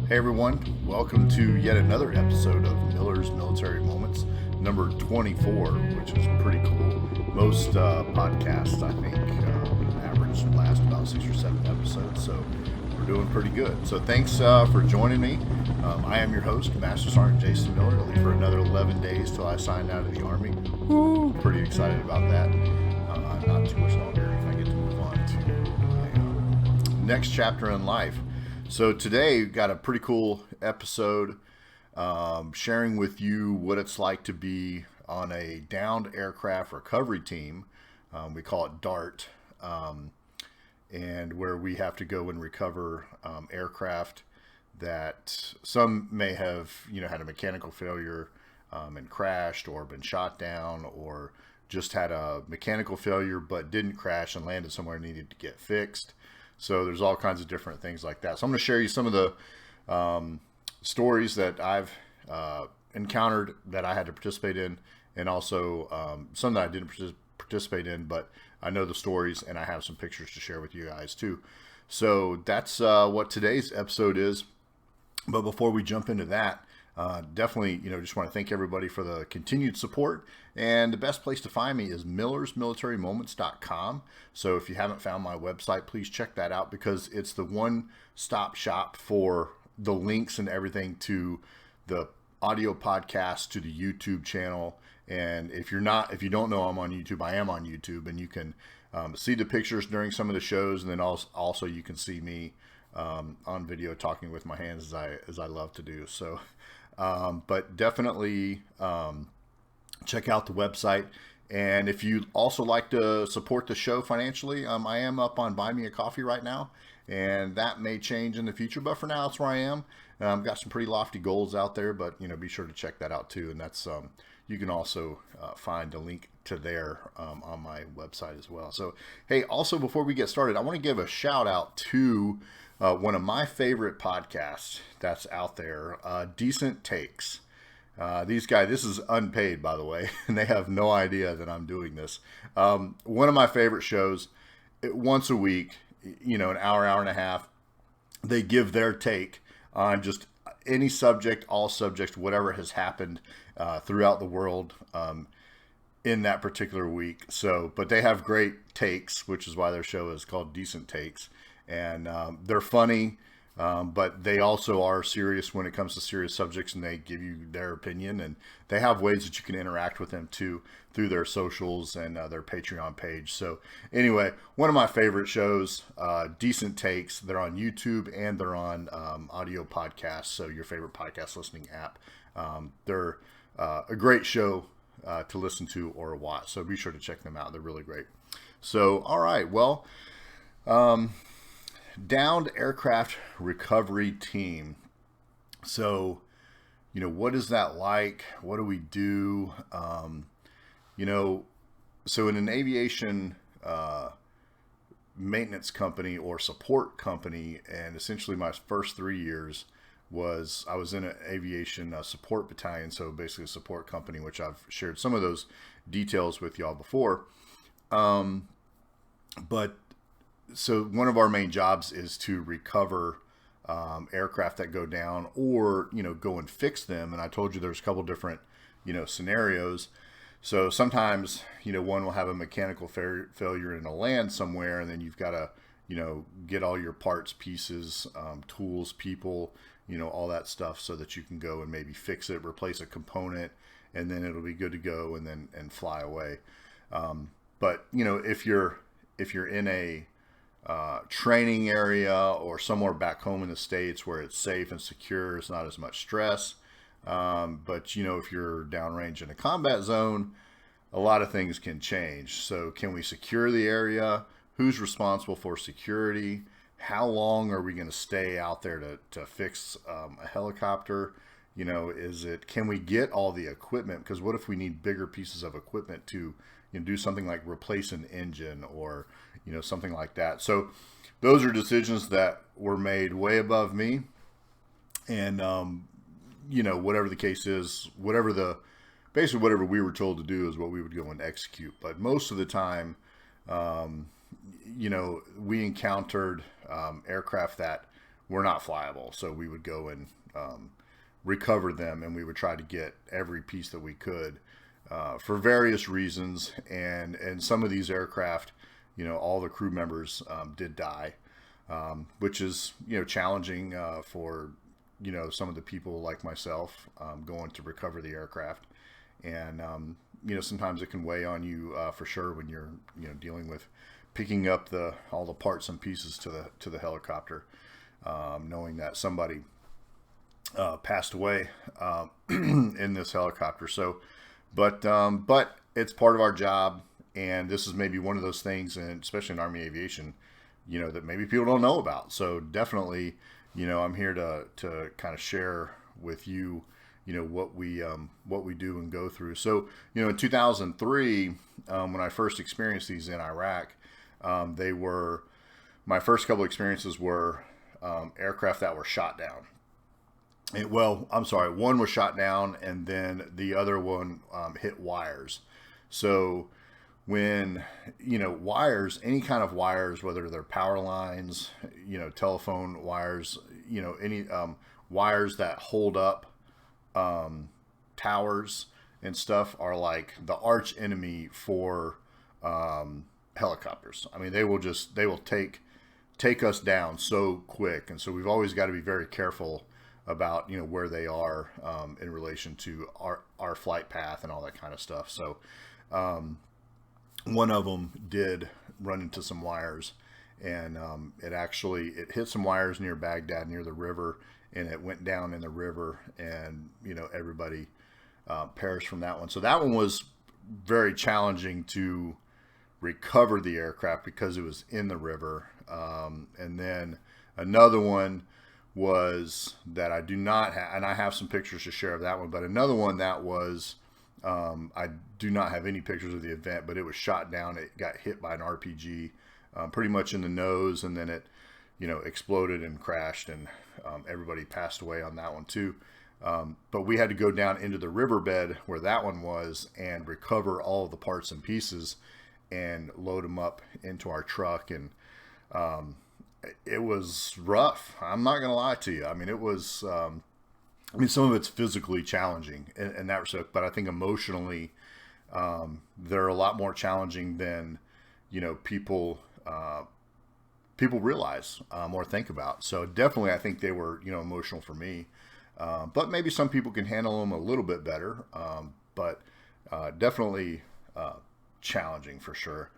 Hey everyone, welcome to yet another episode of Miller's Military Moments, number 24, which is pretty cool. Most podcasts, I think, average last about 6 or 7 episodes, so we're doing pretty good. So thanks for joining me. I am your host, Master Sergeant Jason Miller. I'll leave for another 11 days till I sign out of the Army. Woo! Pretty excited about that. Not too much longer, and I get to move on to my next chapter in life. So today we've got a pretty cool episode sharing with you what it's like to be on a downed aircraft recovery team. We call it DART, and where we have to go and recover aircraft that some may have had a mechanical failure and crashed, or been shot down, or just had a mechanical failure but didn't crash and landed somewhere and needed to get fixed. So there's all kinds of different things like that. So I'm going to share you some of the stories that I've encountered that I had to participate in, and also some that I didn't participate in, but I know the stories and I have some pictures to share with you guys too. So that's what today's episode is. But before we jump into that, definitely, just want to thank everybody for the continued support. And the best place to find me is millersmilitarymoments.com. So if you haven't found my website, please check that out, because it's the one-stop shop for the links and everything to the audio podcast, to the YouTube channel. And if you don't know I'm on YouTube, I am on YouTube, and you can see the pictures during some of the shows, and then also you can see me on video talking with my hands as I love to do. So, but definitely check out the website. And if you also like to support the show financially, I am up on Buy Me a Coffee right now, and that may change in the future, but for now, that's where I am. Got some pretty lofty goals out there, but be sure to check that out too. And that's you can also find a link to there on my website as well. So, hey, also before we get started, I want to give a shout out to one of my favorite podcasts that's out there, Decent Takes. These guys, this is unpaid, by the way, and they have no idea that I'm doing this. One of my favorite shows, once a week, an hour and a half, they give their take on just any subject, all subjects, whatever has happened throughout the world in that particular week. So, but they have great takes, which is why their show is called Decent Takes. And they're funny, but they also are serious when it comes to serious subjects, and they give you their opinion, and they have ways that you can interact with them too through their socials and their Patreon page. So anyway, one of my favorite shows, Decent Takes. They're on YouTube and they're on audio podcasts, so your favorite podcast listening app. They're a great show to listen to or watch, so be sure to check them out. They're really great. So, all right, well, downed aircraft recovery team. So, what is that like? What do we do? So in an aviation maintenance company or support company, and essentially my first 3 years I was in an aviation support battalion. So basically a support company, which I've shared some of those details with y'all before. But so one of our main jobs is to recover aircraft that go down, or go and fix them. And I told you there's a couple different scenarios. So sometimes one will have a mechanical failure in a land somewhere, and then you've got to get all your parts, pieces, tools, people, all that stuff, so that you can go and maybe fix it, replace a component, and then it'll be good to go and fly away. But if you're in a training area or somewhere back home in the States where it's safe and secure, it's not as much stress. But if you're downrange in a combat zone, a lot of things can change. So can we secure the area? Who's responsible for security? How long are we going to stay out there to fix a helicopter? Can we get all the equipment? Because what if we need bigger pieces of equipment to do something like replace an engine, or something like that. So those are decisions that were made way above me. And whatever the case is, basically whatever we were told to do is what we would go and execute. But most of the time, we encountered aircraft that were not flyable. So we would go and recover them, and we would try to get every piece that we could for various reasons. And some of these aircraft, all the crew members did die, which is challenging for some of the people like myself going to recover the aircraft. And sometimes it can weigh on you for sure when you're dealing with picking up all the parts and pieces to the helicopter, knowing that somebody passed away in this helicopter. So, but it's part of our job, and this is maybe one of those things, and especially in Army aviation, that maybe people don't know about. So definitely, I'm here to kind of share with you, what we do and go through. So, in 2003, when I first experienced these in Iraq, my first couple experiences were aircraft that were shot down. One was shot down, and then the other one hit wires. So when, wires, any kind of wires, whether they're power lines, telephone wires, any wires that hold up towers and stuff are like the arch enemy for helicopters. I mean, they will take us down so quick. And so we've always got to be very careful about, where they are in relation to our flight path and all that kind of stuff. So one of them did run into some wires, and it hit some wires near Baghdad, near the river, and it went down in the river, and everybody perished from that one. So that one was very challenging to recover the aircraft because it was in the river. And then another one was that I do not have, and I have some pictures to share of that one, but another one that was, I do not have any pictures of the event, but it was shot down. It got hit by an RPG pretty much in the nose, and then it, exploded and crashed, and everybody passed away on that one too. But we had to go down into the riverbed where that one was and recover all of the parts and pieces and load them up into our truck. And it was rough. I'm not going to lie to you. I mean, it was, some of it's physically challenging in that respect, but I think emotionally, they're a lot more challenging than, people realize or think about. So definitely, I think they were, emotional for me. But maybe some people can handle them a little bit better. But definitely challenging for sure,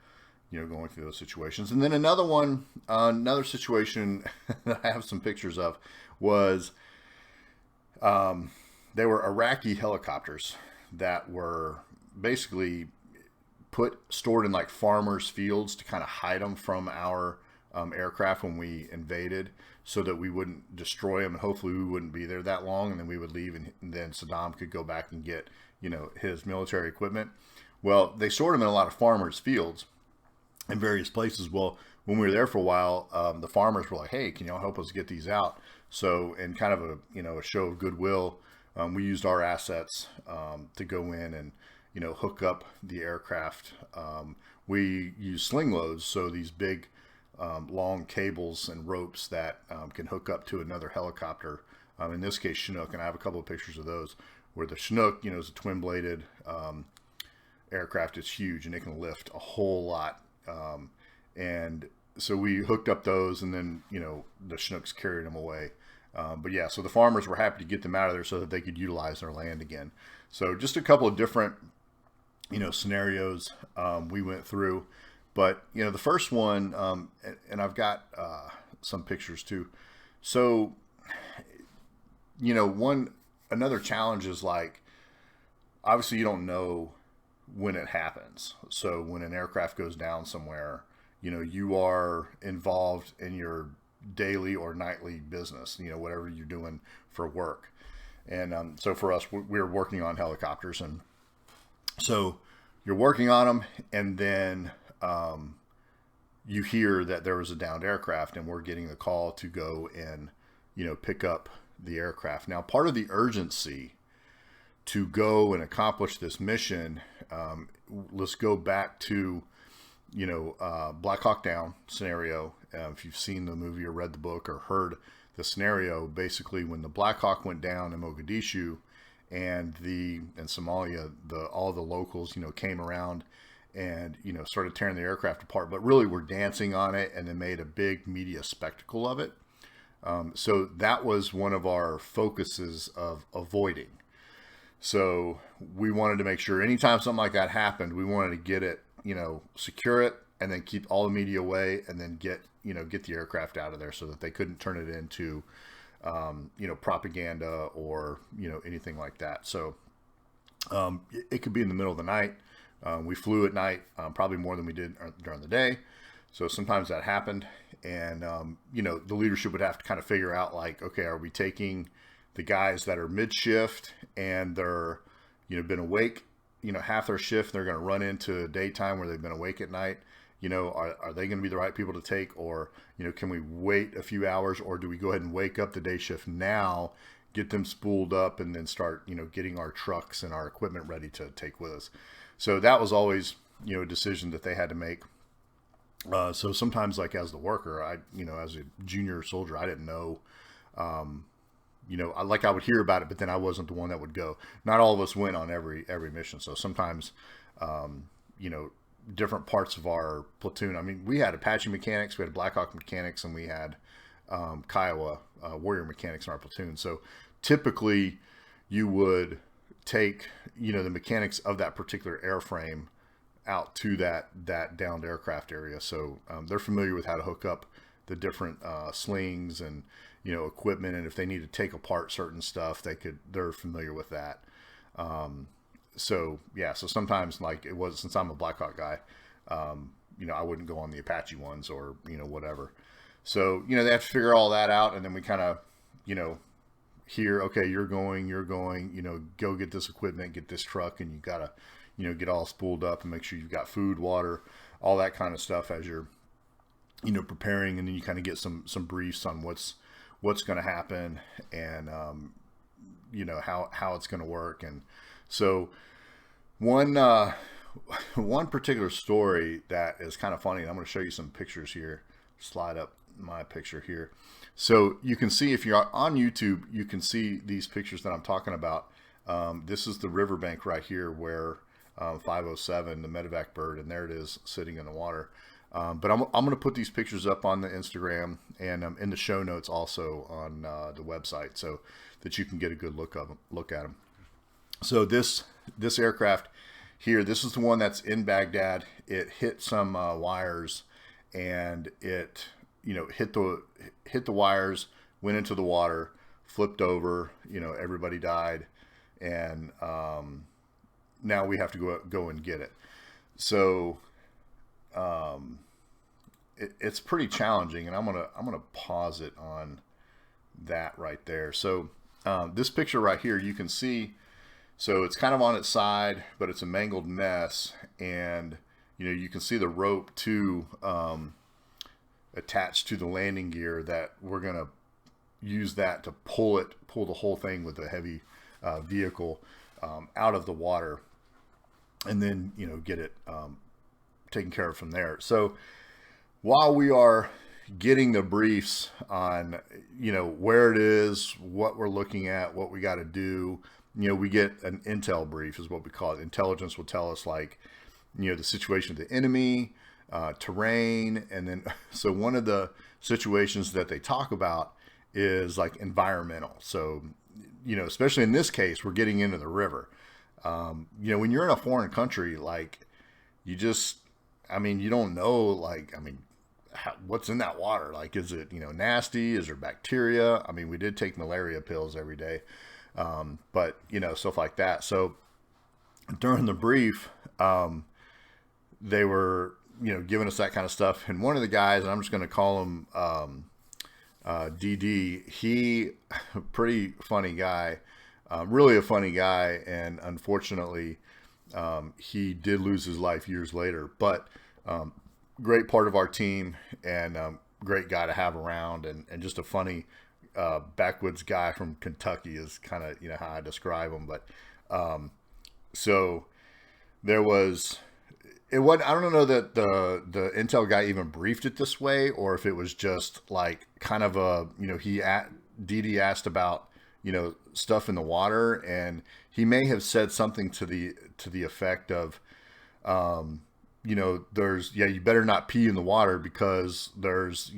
going through those situations. And then another situation that I have some pictures of was, they were Iraqi helicopters that were basically stored in like farmers' fields to kind of hide them from our aircraft when we invaded, so that we wouldn't destroy them, and hopefully we wouldn't be there that long, and then we would leave, and then Saddam could go back and get his military equipment. Well, they stored them in a lot of farmers' fields in various places. Well, when we were there for a while, the farmers were like, "Hey, can y'all help us get these out?" So, in kind of a show of goodwill, we used our assets to go in and hook up the aircraft. We use sling loads, so these big long cables and ropes that can hook up to another helicopter. In this case, Chinook, and I have a couple of pictures of those where the Chinook, is a twin-bladed aircraft. It's huge, and it can lift a whole lot. And so we hooked up those, and then the Chinooks carried them away. But yeah, so the farmers were happy to get them out of there so that they could utilize their land again. So just a couple of different scenarios we went through. But the first one, and I've got some pictures too. So another challenge is, like, obviously you don't know when it happens. So when an aircraft goes down somewhere, you are involved in your daily or nightly business, whatever you're doing for work. And so for us, we're working on helicopters, and so you're working on them, and then you hear that there was a downed aircraft, and we're getting the call to go and pick up the aircraft. Now, part of the urgency to go and accomplish this mission, let's go back to Black Hawk Down scenario. If you've seen the movie or read the book or heard the scenario. Basically, when the Black Hawk went down in Mogadishu and in Somalia, all the locals, came around and, started tearing the aircraft apart, but really were dancing on it and then made a big media spectacle of it. So that was one of our focuses of avoiding. So we wanted to make sure anytime something like that happened, we wanted to get it, secure it, and then keep all the media away, and then get the aircraft out of there so that they couldn't turn it into, propaganda or, anything like that. So it could be in the middle of the night. We flew at night, probably more than we did during the day. So sometimes that happened. And, the leadership would have to kind of figure out, like, okay, are we taking the guys that are mid-shift and they're, been awake, half their shift, they're going to run into daytime where they've been awake at night. Are they going to be the right people to take? Or, can we wait a few hours, or do we go ahead and wake up the day shift now, get them spooled up, and then start, getting our trucks and our equipment ready to take with us? So that was always, a decision that they had to make. So sometimes, like, as the worker, as a junior soldier, I didn't know, I would hear about it, but then I wasn't the one that would go. Not all of us went on every mission. So sometimes, different parts of our platoon. I mean, we had Apache mechanics, we had Black Hawk mechanics, and we had Kiowa warrior mechanics in our platoon. So typically you would take, the mechanics of that particular airframe out to that downed aircraft area. So they're familiar with how to hook up the different slings and, equipment. And if they need to take apart certain stuff, they're familiar with that. So sometimes, like, it was, since I'm a Black Hawk guy, I wouldn't go on the Apache ones or, whatever. So, they have to figure all that out. And then we kind of, hear, okay, you're going, go get this equipment, get this truck, and you gotta, get all spooled up and make sure you've got food, water, all that kind of stuff as you're, preparing. And then you kind of get some briefs on what's going to happen and, how it's going to work. And so one particular story that is kind of funny, and I'm going to show you some pictures here, slide up my picture here. So you can see, if you're on YouTube, you can see these pictures that I'm talking about. This is the riverbank right here where 507, the medevac bird, and there it is sitting in the water. But I'm going to put these pictures up on the Instagram and in the show notes also on the website, so that you can get a good look at them. So this aircraft here, this is the one that's in Baghdad. It hit some wires, and it hit the wires, went into the water, flipped over. Everybody died, and now we have to go and get it. So it's pretty challenging, and I'm gonna pause it on that right there. So this picture right here, you can see, so it's kind of on its side, but it's a mangled mess, and you can see the rope attached to the landing gear that we're gonna use that to pull the whole thing with a heavy vehicle out of the water, and then get it taken care of from there. So while we are getting the briefs on where it is, what we're looking at, what we got to do, we get an intel brief, is what we call it. Intelligence will tell us, like, the situation of the enemy, terrain, and then so one of the situations that they talk about is like environmental. So especially in this case, we're getting into the river. When you're in a foreign country, like, you don't know, what's in that water. Like, is it, nasty? Is there bacteria? I mean, we did take malaria pills every day. But, stuff like that. So during the brief, they were, giving us that kind of stuff. And one of the guys, and I'm just going to call him, DD, he, pretty funny guy, really a funny guy. And unfortunately, he did lose his life years later, but, great part of our team, and great guy to have around, and just a funny backwoods guy from Kentucky is kind of how I describe him. But so there was, it wasn't. I don't know that the intel guy even briefed it this way, or if it was just like kind of a, Didi asked about, stuff in the water, and he may have said something to the effect of, there's, yeah, you better not pee in the water because there's,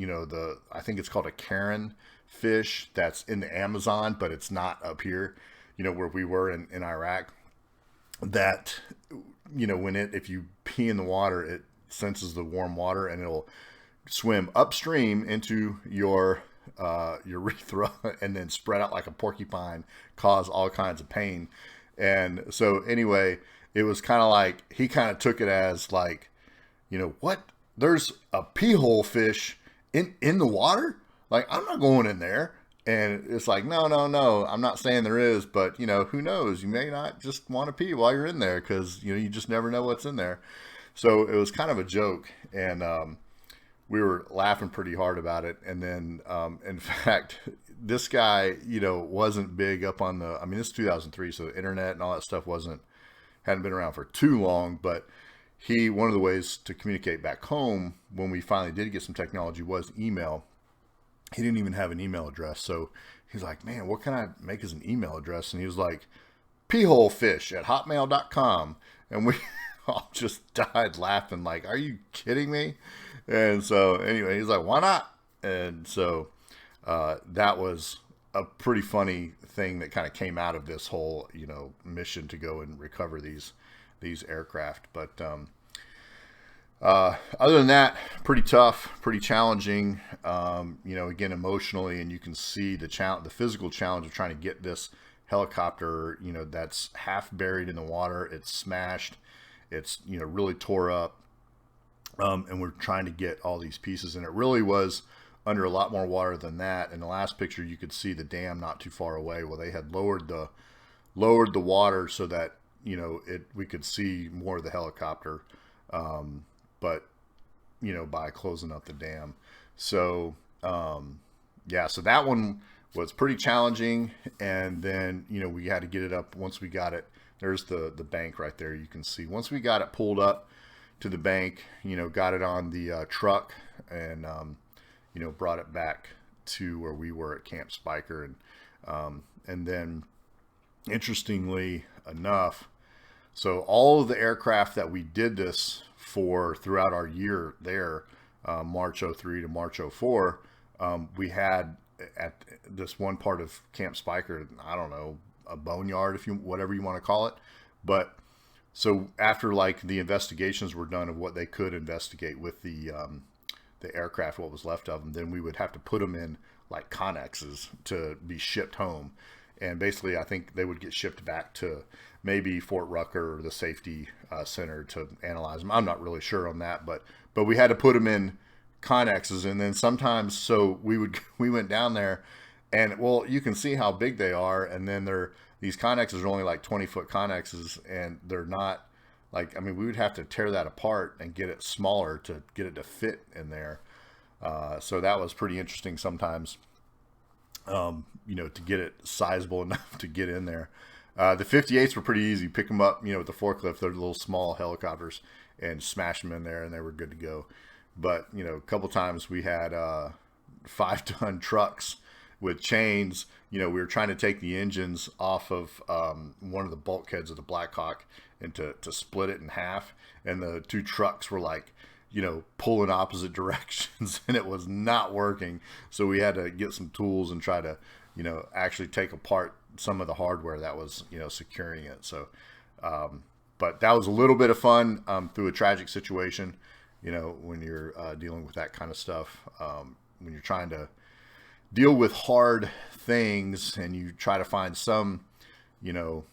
I think it's called a Karen fish that's in the Amazon, but it's not up here, where we were in Iraq. That, if you pee in the water, it senses the warm water and it'll swim upstream into your urethra and then spread out like a porcupine, cause all kinds of pain. And so anyway, it was kind of like he kind of took it as like, what? There's a pee hole fish in the water? Like, I'm not going in there. And it's like, no, no, no. I'm not saying there is, but who knows? You may not just want to pee while you're in there because you just never know what's in there. So it was kind of a joke, and we were laughing pretty hard about it. And then, in fact, this guy, wasn't big up on the. I mean, this is 2003, so the internet and all that stuff hadn't been around for too long. But one of the ways to communicate back home when we finally did get some technology was email. He didn't even have an email address. So he's like, man, what can I make as an email address? And he was like, peeholefish@hotmail.com. And we all just died laughing like, are you kidding me? And so anyway, he's like, why not? And so that was a pretty funny thing that kind of came out of this whole, mission to go and recover these aircraft. But other than that, pretty tough, pretty challenging, again, emotionally, and you can see the physical challenge of trying to get this helicopter, that's half buried in the water. It's smashed. It's, really tore up. And we're trying to get all these pieces, and it really was under a lot more water than that. In the last picture, you could see the dam not too far away. Well, they had lowered the water so that, we could see more of the helicopter. But by closing up the dam. So so that one was pretty challenging. And then we had to get it up. Once we got it, there's the bank right there, you can see. Once we got it pulled up to the bank, got it on the truck, and brought it back to where we were at Camp Spiker. And then, interestingly enough, so all of the aircraft that we did this for throughout our year there, March 03 to March 04, we had at this one part of Camp Spiker, I don't know, a boneyard, whatever you want to call it. But so after like the investigations were done of what they could investigate with the aircraft, what was left of them, then we would have to put them in like connexes to be shipped home. And basically, I think they would get shipped back to maybe Fort Rucker or the safety center to analyze them. I'm not really sure on that, but we had to put them in connexes. And then sometimes, so we went down there, and well, you can see how big they are. And then these connexes are only like 20-foot connexes, and they're not like, I mean, we would have to tear that apart and get it smaller to get it to fit in there. So that was pretty interesting sometimes. To get it sizable enough to get in there. The 58s were pretty easy. Pick them up, with the forklift. They're little small helicopters, and smash them in there, and they were good to go. But, a couple times we had 5-ton trucks with chains. We were trying to take the engines off of one of the bulkheads of the Black Hawk and to split it in half. And the two trucks were like, pulling opposite directions, and it was not working. So we had to get some tools and try to, actually take apart some of the hardware that was, securing it. So, but that was a little bit of fun through a tragic situation, when you're dealing with that kind of stuff, when you're trying to deal with hard things and you try to find some, I don't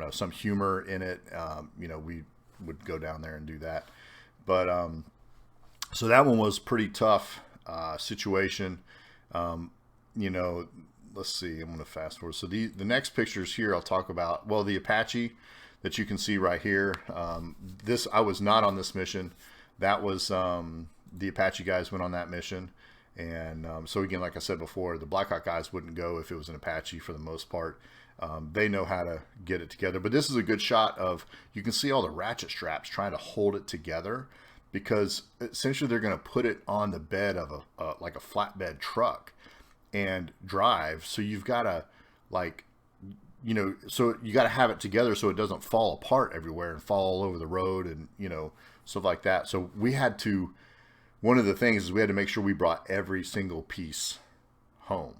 know, some humor in it. We would go down there and do that. But so that one was pretty tough situation. Let's see. I'm going to fast forward. So the next pictures here I'll talk about. Well, the Apache that you can see right here. I was not on this mission. That was the Apache guys went on that mission, And so again, like I said before, the Black Hawk guys wouldn't go if it was an Apache for the most part. They know how to get it together. But this is a good shot of, you can see all the ratchet straps trying to hold it together, because essentially they're going to put it on the bed of like a flatbed truck and drive. So you've got to, like, so you got to have it together so it doesn't fall apart everywhere and fall all over the road and, stuff like that. So we had to, one of the things is we had to make sure we brought every single piece home,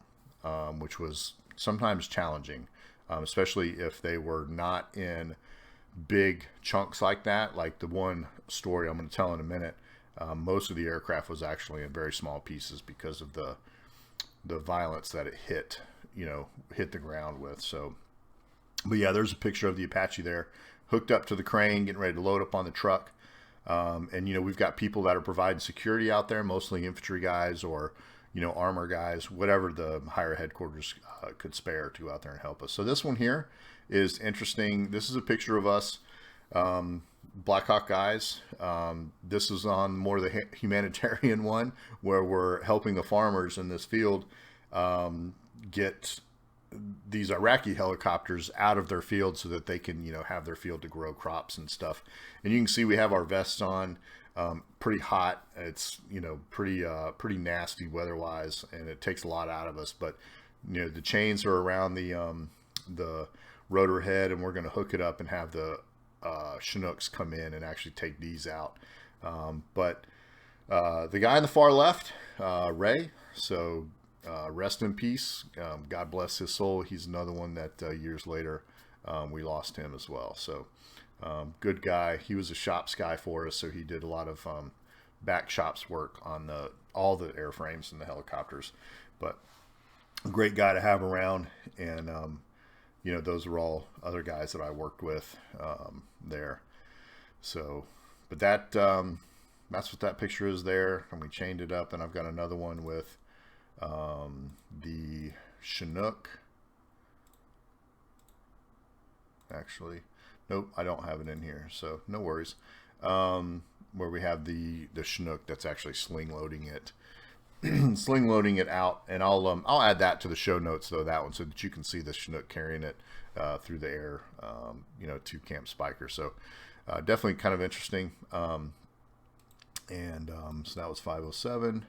which was sometimes challenging, especially if they were not in big chunks like that. Like the one story I'm going to tell in a minute, most of the aircraft was actually in very small pieces because of the violence that it hit the ground with. So, but yeah, there's a picture of the Apache there, hooked up to the crane, getting ready to load up on the truck. And we've got people that are providing security out there, mostly infantry guys or armor guys, whatever the higher headquarters could spare to go out there and help us. So this one here is interesting. This is a picture of us, Black Hawk guys. This is on more the humanitarian one, where we're helping the farmers in this field get these Iraqi helicopters out of their field so that they can, have their field to grow crops and stuff. And you can see we have our vests on, pretty hot. It's, pretty nasty weather-wise, and it takes a lot out of us. But, the chains are around the rotor head, and we're going to hook it up and have the Chinooks come in and actually take these out. But the guy on the far left, Ray, so rest in peace. God bless his soul. He's another one that years later we lost him as well. So good guy. He was a shops guy for us, so he did a lot of back shops work on all the airframes and the helicopters. But a great guy to have around. And those were all other guys that I worked with there. So, but that's what that picture is there. And we chained it up, and I've got another one with the Chinook. Actually, nope, I don't have it in here, so no worries. Where we have the Chinook that's actually sling loading it, out, and I'll add that to the show notes though, that one, so that you can see the Chinook carrying it through the air, to Camp Spiker. So definitely kind of interesting. So that was 507.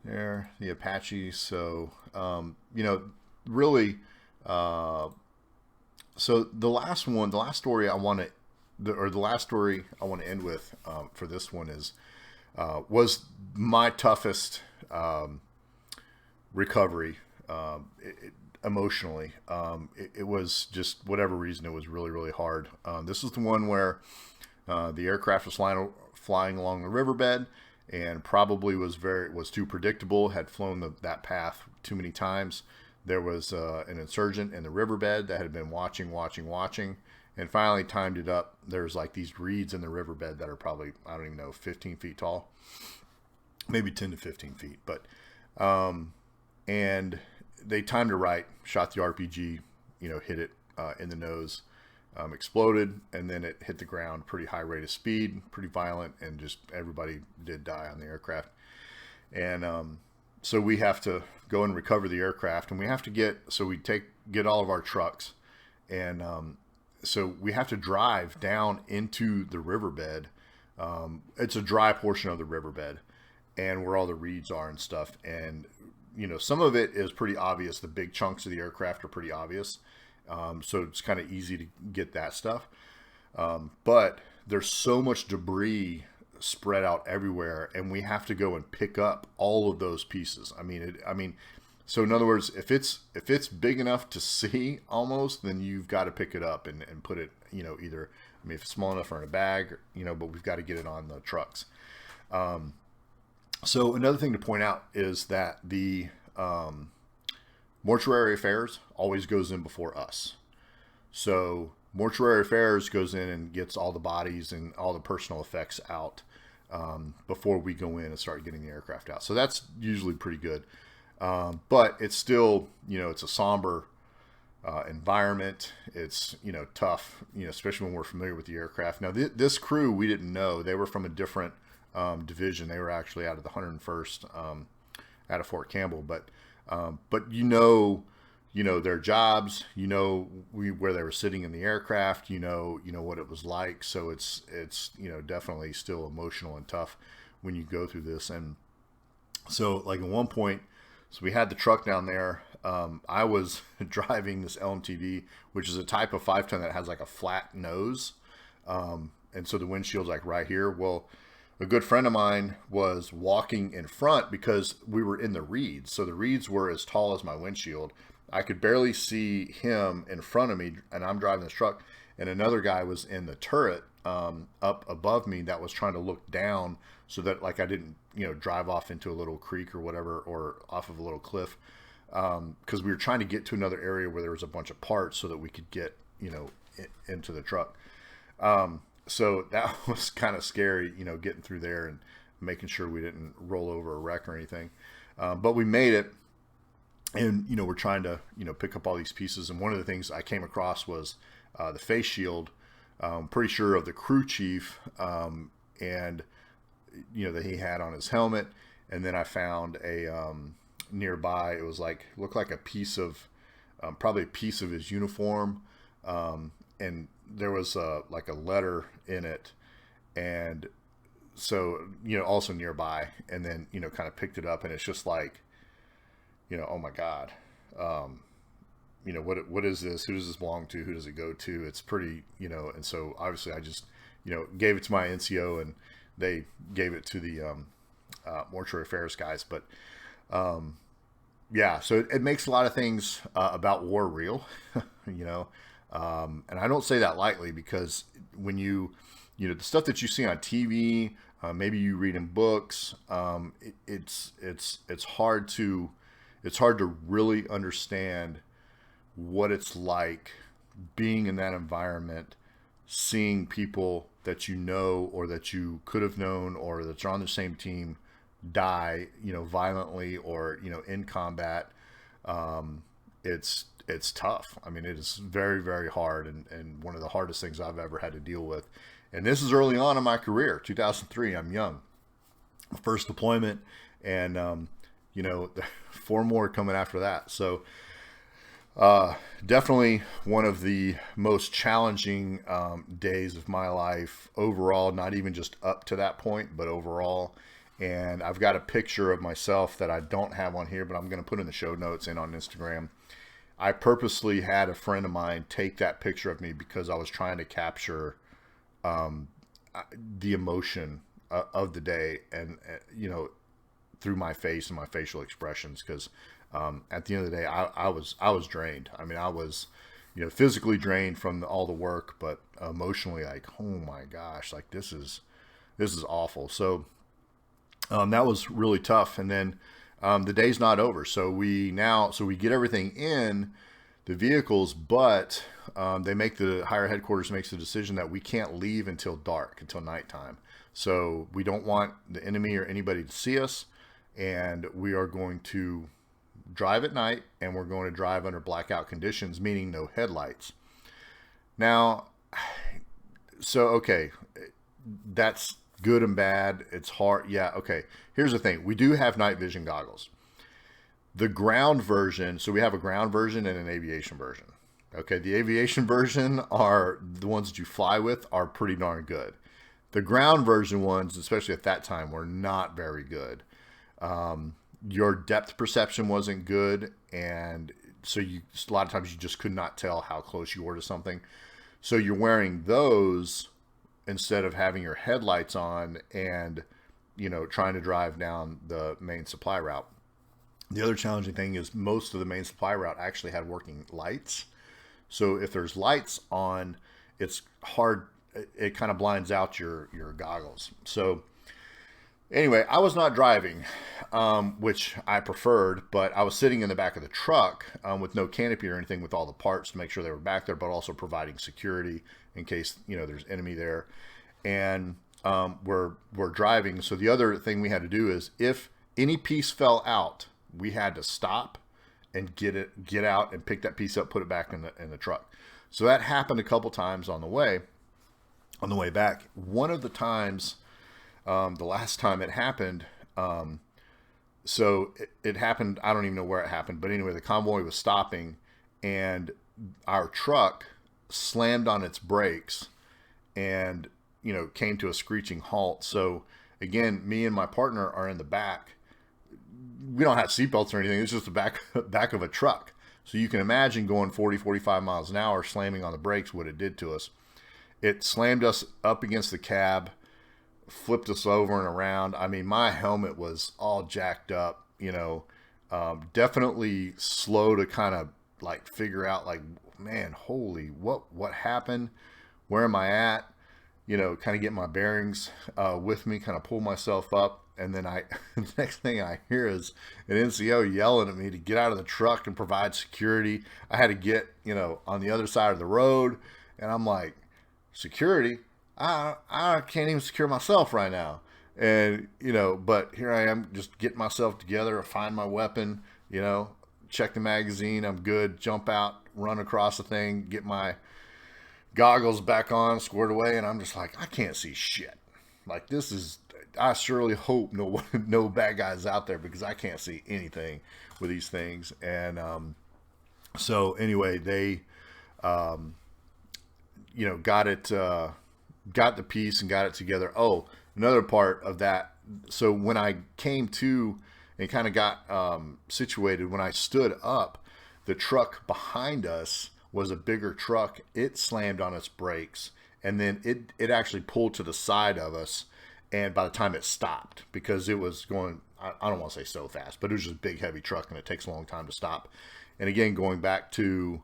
There, the Apache. So, really, so the last story I want to end with for this one is, was my toughest recovery emotionally. It was just, whatever reason, it was really, really hard. This is the one where the aircraft was flying along the riverbed, and probably was too predictable, had flown that path too many times. There was an insurgent in the riverbed that had been watching, and finally timed it up. There's like these reeds in the riverbed that are probably, I don't even know, 15 feet tall, maybe 10 to 15 feet. But, and they timed it right, shot the RPG, hit it in the nose, exploded, and then it hit the ground, pretty high rate of speed, pretty violent, and just everybody did die on the aircraft. And so we have to go and recover the aircraft, and we have to get all of our trucks, and so we have to drive down into the riverbed. It's a dry portion of the riverbed, and where all the reeds are and stuff. And some of it is pretty obvious. The big chunks of the aircraft are pretty obvious. So it's kind of easy to get that stuff. But there's so much debris spread out everywhere, and we have to go and pick up all of those pieces. So in other words, if it's big enough to see almost, then you've got to pick it up and put it, either, if it's small enough or in a bag, but we've got to get it on the trucks. So another thing to point out is that the mortuary affairs always goes in before us. So mortuary affairs goes in and gets all the bodies and all the personal effects out before we go in and start getting the aircraft out. So that's usually pretty good. But it's still, it's a somber environment. It's, tough, especially when we're familiar with the aircraft. Now, this crew, we didn't know. They were from a different division. They were actually out of the 101st out of Fort Campbell. But their jobs, where they were sitting in the aircraft, what it was like. So it's definitely still emotional and tough when you go through this. And so like at one point, so we had the truck down there. I was driving this LMTV, which is a type of 5-ton that has like a flat nose. And so the windshield's like right here. Well, a good friend of mine was walking in front because we were in the reeds. So the reeds were as tall as my windshield. I could barely see him in front of me, and I'm driving this truck. And another guy was in the turret up above me that was trying to look down so that like I didn't, drive off into a little creek or whatever, or off of a little cliff. Because we were trying to get to another area where there was a bunch of parts so that we could get, into the truck. So that was kind of scary, getting through there and making sure we didn't roll over a wreck or anything. But we made it, and, we're trying to, pick up all these pieces. And one of the things I came across was the face shield, pretty sure of the crew chief, and, that he had on his helmet. And then I found a, nearby, it was like, looked like a piece of, probably a piece of his uniform. And there was like a letter in it, and so also nearby, and then kind of picked it up, and it's just like, oh my God, what is this? Who does this belong to? Who does it go to? It's pretty, and so obviously I just gave it to my NCO, and they gave it to the mortuary affairs guys. But yeah, so it makes a lot of things about war real, and I don't say that lightly, because when the stuff that you see on TV, maybe you read in books, it's hard to really understand what it's like being in that environment, seeing people that or that you could have known or that are on the same team die, violently or, in combat. It's tough. I mean, it is very, very hard, and one of the hardest things I've ever had to deal with. And this is early on in my career, 2003. I'm young. First deployment, and, 4 more coming after that. So definitely one of the most challenging days of my life overall, not even just up to that point, but overall. And I've got a picture of myself that I don't have on here, but I'm going to put in the show notes and on Instagram. I purposely had a friend of mine take that picture of me because I was trying to capture the emotion of the day, and through my face and my facial expressions, because at the end of the day, I was drained. I mean, I was physically drained from all the work, but emotionally, like, oh my gosh, like this is awful. So that was really tough. And then the day's not over. So we get everything in the vehicles, but the higher headquarters makes the decision that we can't leave until dark, until nighttime. So we don't want the enemy or anybody to see us, and we are going to drive at night, and we're going to drive under blackout conditions, meaning no headlights. Now, so, okay, that's good and bad. It's hard. Yeah. Okay. Here's the thing. We do have night vision goggles. The ground version. So we have a ground version and an aviation version. Okay. The aviation version are the ones that you fly with, are pretty darn good. The ground version ones, especially at that time, were not very good. Your depth perception wasn't good. And so a lot of times you just could not tell how close you were to something. So you're wearing those instead of having your headlights on and, trying to drive down the main supply route. The other challenging thing is most of the main supply route actually had working lights. So if there's lights on, it's hard. It kind of blinds out your goggles. So anyway, I was not driving, which I preferred, but I was sitting in the back of the truck with no canopy or anything, with all the parts to make sure they were back there, but also providing security in case, there's enemy there. And we're driving. So the other thing we had to do is, if any piece fell out, we had to stop and get out and pick that piece up, put it back in the truck. So that happened a couple times on the way back. One of the times, the last time it happened, so it happened. I don't even know where it happened, but anyway, the convoy was stopping, and our truck slammed on its brakes, and came to a screeching halt. So again, me and my partner are in the back. We don't have seatbelts or anything. It's just the back of a truck. So you can imagine going 40, 45 miles an hour, slamming on the brakes, what it did to us. It slammed us up against the cab, flipped us over and around. I mean, my helmet was all jacked up, definitely slow to kind of like figure out like, man, holy, what happened? Where am I at? Kind of get my bearings with me, kind of pull myself up. And then the next thing I hear is an NCO yelling at me to get out of the truck and provide security. I had to get, on the other side of the road. And I'm like, security? I can't even secure myself right now. And, but here I am just getting myself together, find my weapon, check the magazine. I'm good. Jump out, run across the thing, get my goggles back on, squared away. And I'm just like, I can't see shit. Like I surely hope no bad guys out there, because I can't see anything with these things. And so anyway, they got the piece and got it together. Oh, another part of that. So when I came to and kind of got situated, when I stood up, the truck behind us was a bigger truck. It slammed on its brakes, and then it actually pulled to the side of us. And by the time it stopped, because it was going, I don't want to say so fast, but it was just a big, heavy truck, and it takes a long time to stop. And again, going back to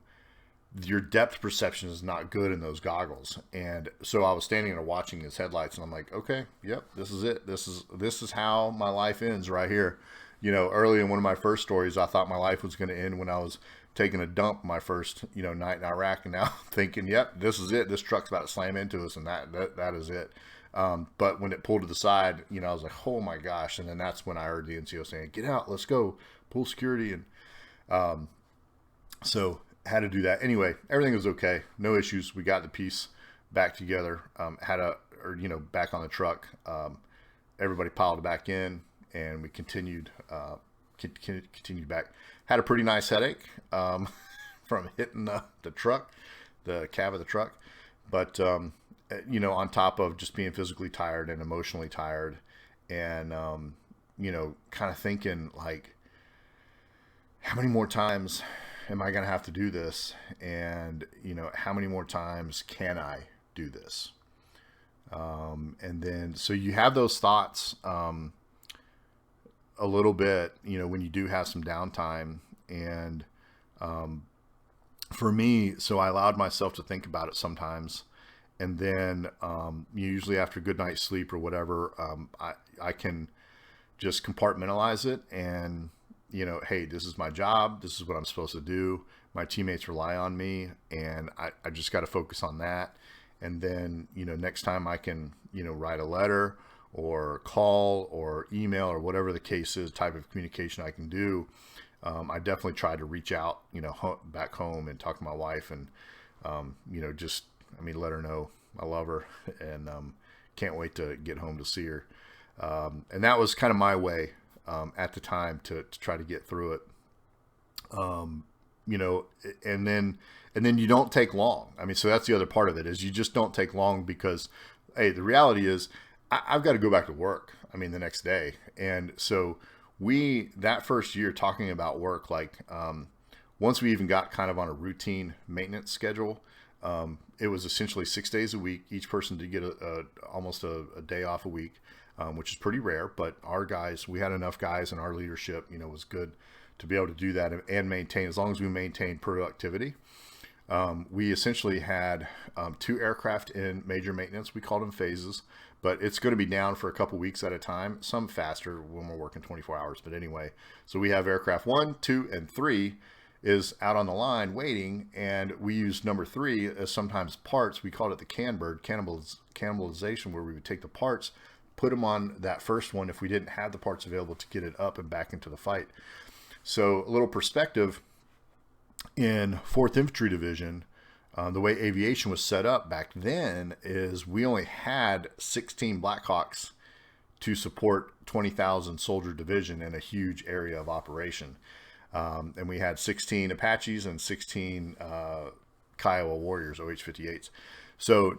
your depth perception is not good in those goggles. And so I was standing there watching his headlights, and I'm like, okay, yep, this is it. This is how my life ends right here. Early in one of my first stories, I thought my life was going to end when I was taking a dump my first, night in Iraq. And now I'm thinking, yep, this is it. This truck's about to slam into us, and that is it. But when it pulled to the side, I was like, oh my gosh. And then that's when I heard the NCO saying, get out, let's go, pull security. And so had to do that. Anyway, everything was okay. No issues. We got the piece back together, back on the truck. Everybody piled back in, and we continued back. Had a pretty nice headache from hitting the truck, the cab of the truck. But, on top of just being physically tired and emotionally tired, and, kind of thinking like, how many more times am I going to have to do this? And, how many more times can I do this? And then, so you have those thoughts, a little bit, when you do have some downtime. And, for me, so I allowed myself to think about it sometimes. And then, usually after a good night's sleep or whatever, I can just compartmentalize it and, hey, this is my job. This is what I'm supposed to do. My teammates rely on me, and I just got to focus on that. And then, next time I can, write a letter or call or email or whatever the case is, type of communication I can do. I definitely try to reach out, back home and talk to my wife and, let her know I love her and can't wait to get home to see her. And that was kind of my way at the time to try to get through it. And then you don't take long. So that's the other part of it, is you just don't take long, because, hey, the reality is I've got to go back to work. The next day. And so that first year talking about work, like, once we even got kind of on a routine maintenance schedule, it was essentially 6 days a week. Each person did get almost a day off a week, which is pretty rare. But our guys, we had enough guys, and our leadership, was good to be able to do that and maintain, as long as we maintained productivity. We essentially had 2 aircraft in major maintenance. We called them phases, but it's going to be down for a couple weeks at a time, some faster when we're working 24 hours. But anyway, so we have aircraft 1, 2, and 3 is out on the line waiting, and we use number 3 as sometimes parts. We called it the canbird, cannibalization, where we would take the parts, put them on that first one if we didn't have the parts available to get it up and back into the fight. So a little perspective, in 4th Infantry Division, the way aviation was set up back then is we only had 16 Blackhawks to support 20,000 soldier division in a huge area of operation. And we had 16 Apaches and 16 Kiowa Warriors, OH-58s. So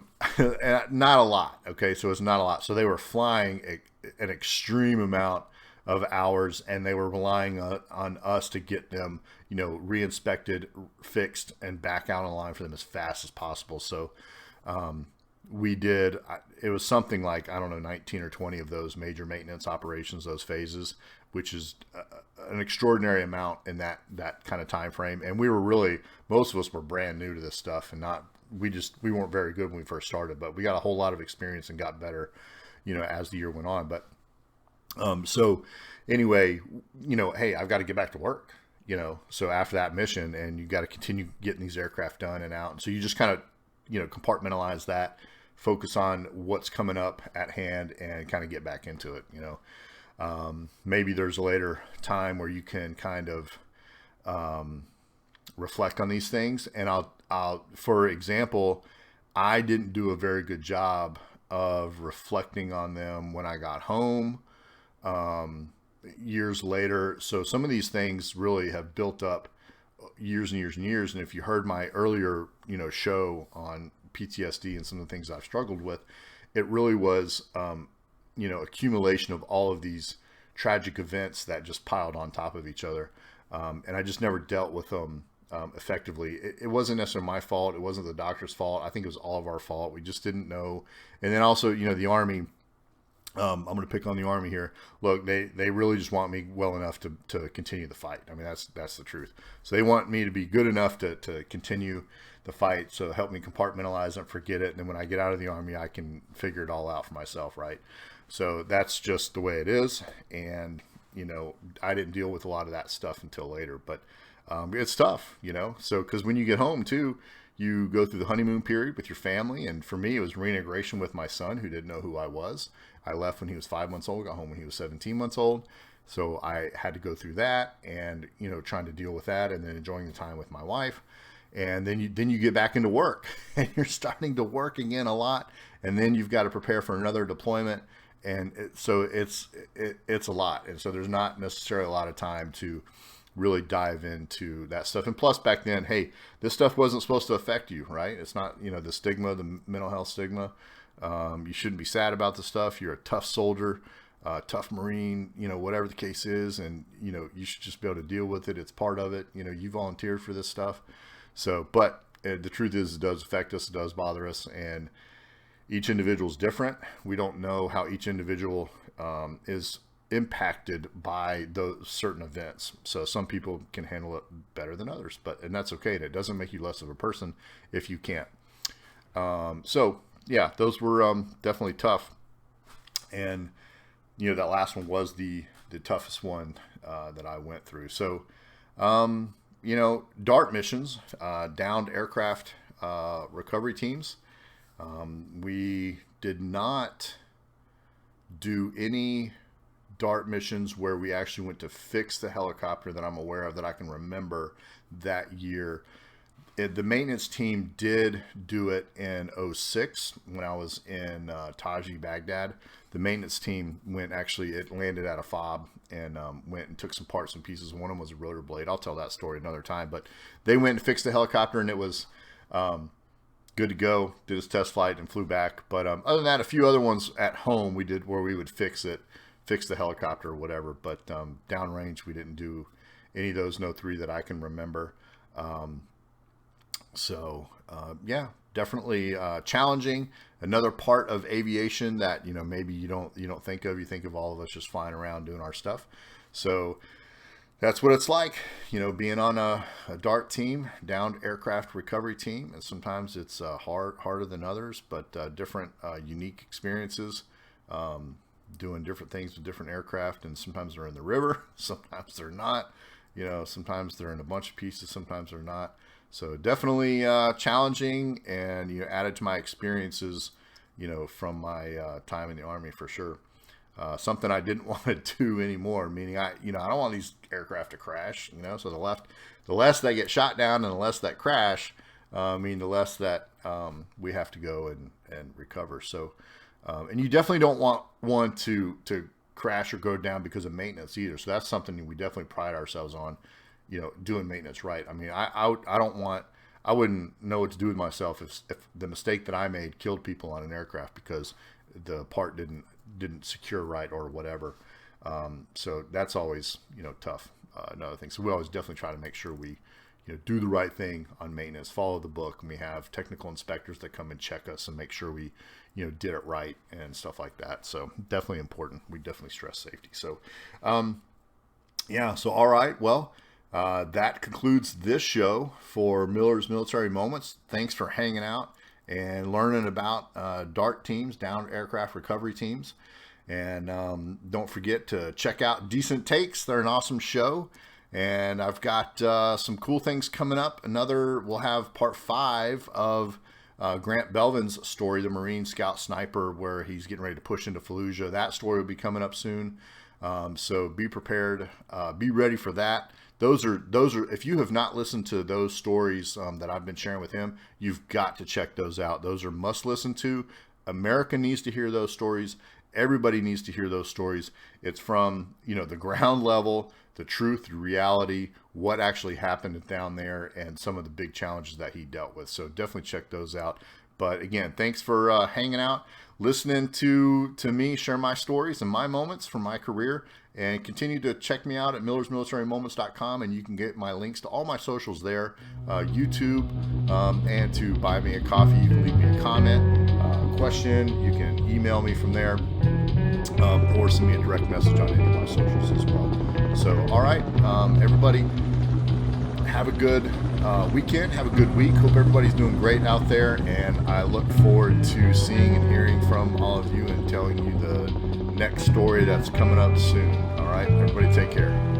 not a lot. Okay. So it's not a lot. So they were flying an extreme amount of hours, and they were relying on us to get them, re-inspected, fixed, and back out on the line for them as fast as possible. So we did, it was something like, 19 or 20 of those major maintenance operations, those phases, which is an extraordinary amount in that kind of time frame. And we were really, most of us were brand new to this stuff, and we weren't very good when we first started, but we got a whole lot of experience and got better, as the year went on. But so anyway, hey, I've got to get back to work, so after that mission, and you got to continue getting these aircraft done and out. And so you just kind of, compartmentalize that, focus on what's coming up at hand, and kind of get back into it. Maybe there's a later time where you can kind of reflect on these things. And I'll, for example, I didn't do a very good job of reflecting on them when I got home years later. So some of these things really have built up years and years and years. And if you heard my earlier, show on PTSD and some of the things I've struggled with, it really was, accumulation of all of these tragic events that just piled on top of each other. And I just never dealt with them effectively. It wasn't necessarily my fault. It wasn't the doctor's fault. I think it was all of our fault. We just didn't know. And then also, the Army, I'm going to pick on the Army here. Look, they really just want me well enough to continue the fight. I mean, that's the truth. So they want me to be good enough to continue the fight. So help me compartmentalize and forget it. And then when I get out of the Army, I can figure it all out for myself. Right. So that's just the way it is. And, I didn't deal with a lot of that stuff until later, but it's tough, so, cause when you get home too, you go through the honeymoon period with your family. And for me, it was reintegration with my son, who didn't know who I was. I left when he was 5 months old, got home when he was 17 months old. So I had to go through that and, trying to deal with that, and then enjoying the time with my wife. And then you get back into work and you're starting to work again a lot. And then you've got to prepare for another deployment. And so it's a lot. And so there's not necessarily a lot of time to really dive into that stuff. And plus back then, hey, this stuff wasn't supposed to affect you, right? It's not, the stigma, the mental health stigma. You shouldn't be sad about the stuff. You're a tough soldier, tough Marine, whatever the case is. And, you should just be able to deal with it. It's part of it. You volunteered for this stuff. So, but the truth is, it does affect us. It does bother us. And each individual is different. We don't know how each individual is impacted by those certain events. So some people can handle it better than others, and that's okay. And it doesn't make you less of a person if you can't. So yeah, those were definitely tough. And that last one was the toughest one that I went through. So DART missions, downed aircraft recovery teams. We did not do any DART missions where we actually went to fix the helicopter that I'm aware of, that I can remember that year. The maintenance team did do it in 2006 when I was in Taji, Baghdad. The maintenance team it landed at a FOB and went and took some parts and pieces. One of them was a rotor blade. I'll tell that story another time. But they went and fixed the helicopter, and it was good to go. Did his test flight and flew back. But other than that, a few other ones at home we did where we would fix the helicopter or whatever. But downrange, we didn't do any of those. No three that I can remember. Yeah, definitely challenging. Another part of aviation that maybe you don't think of. You think of all of us just flying around doing our stuff. So that's what it's like, being on a DART team, downed aircraft recovery team. And sometimes it's harder than others, but different unique experiences. Doing different things with different aircraft, and sometimes they're in the river, sometimes they're not. Sometimes they're in a bunch of pieces, sometimes they're not. So definitely challenging, and added to my experiences, from my time in the Army for sure. Something I didn't want to do anymore. Meaning I don't want these aircraft to crash. So the less they get shot down and the less that crash, the less that we have to go and recover. So And you definitely don't want one to crash or go down because of maintenance either. So that's something we definitely pride ourselves on, doing maintenance right. I mean, I wouldn't know what to do with myself if the mistake that I made killed people on an aircraft because the part didn't secure right or whatever. So that's always, tough. Another thing. So we always definitely try to make sure we, do the right thing on maintenance, follow the book, and we have technical inspectors that come and check us and make sure we, did it right and stuff like that. So definitely important. We definitely stress safety. So, so all right. Well, that concludes this show for Miller's Military Moments. Thanks for hanging out and learning about DART teams, downed aircraft recovery teams. And don't forget to check out Decent Takes. They're an awesome show. And I've got some cool things coming up. We'll have part 5 of Grant Belvin's story, the Marine Scout Sniper, where he's getting ready to push into Fallujah. That story will be coming up soon. So be prepared. Be ready for that. Those are if you have not listened to those stories that I've been sharing with him, you've got to check those out. Those are must listen to. America needs to hear those stories. Everybody needs to hear those stories. It's from, the ground level, the truth, the reality, what actually happened down there, and some of the big challenges that he dealt with. So definitely check those out. But again, thanks for hanging out, listening to me share my stories and my moments from my career, and continue to check me out at millersmilitarymoments.com, and you can get my links to all my socials there, YouTube, and to buy me a coffee. You can leave me a comment, question. You can email me from there, or send me a direct message on any of my socials as well. So, all right, everybody, have a good weekend. Have a good week. Hope everybody's doing great out there, and I look forward to seeing and hearing from all of you and telling you the next story that's coming up soon. All right, everybody, take care.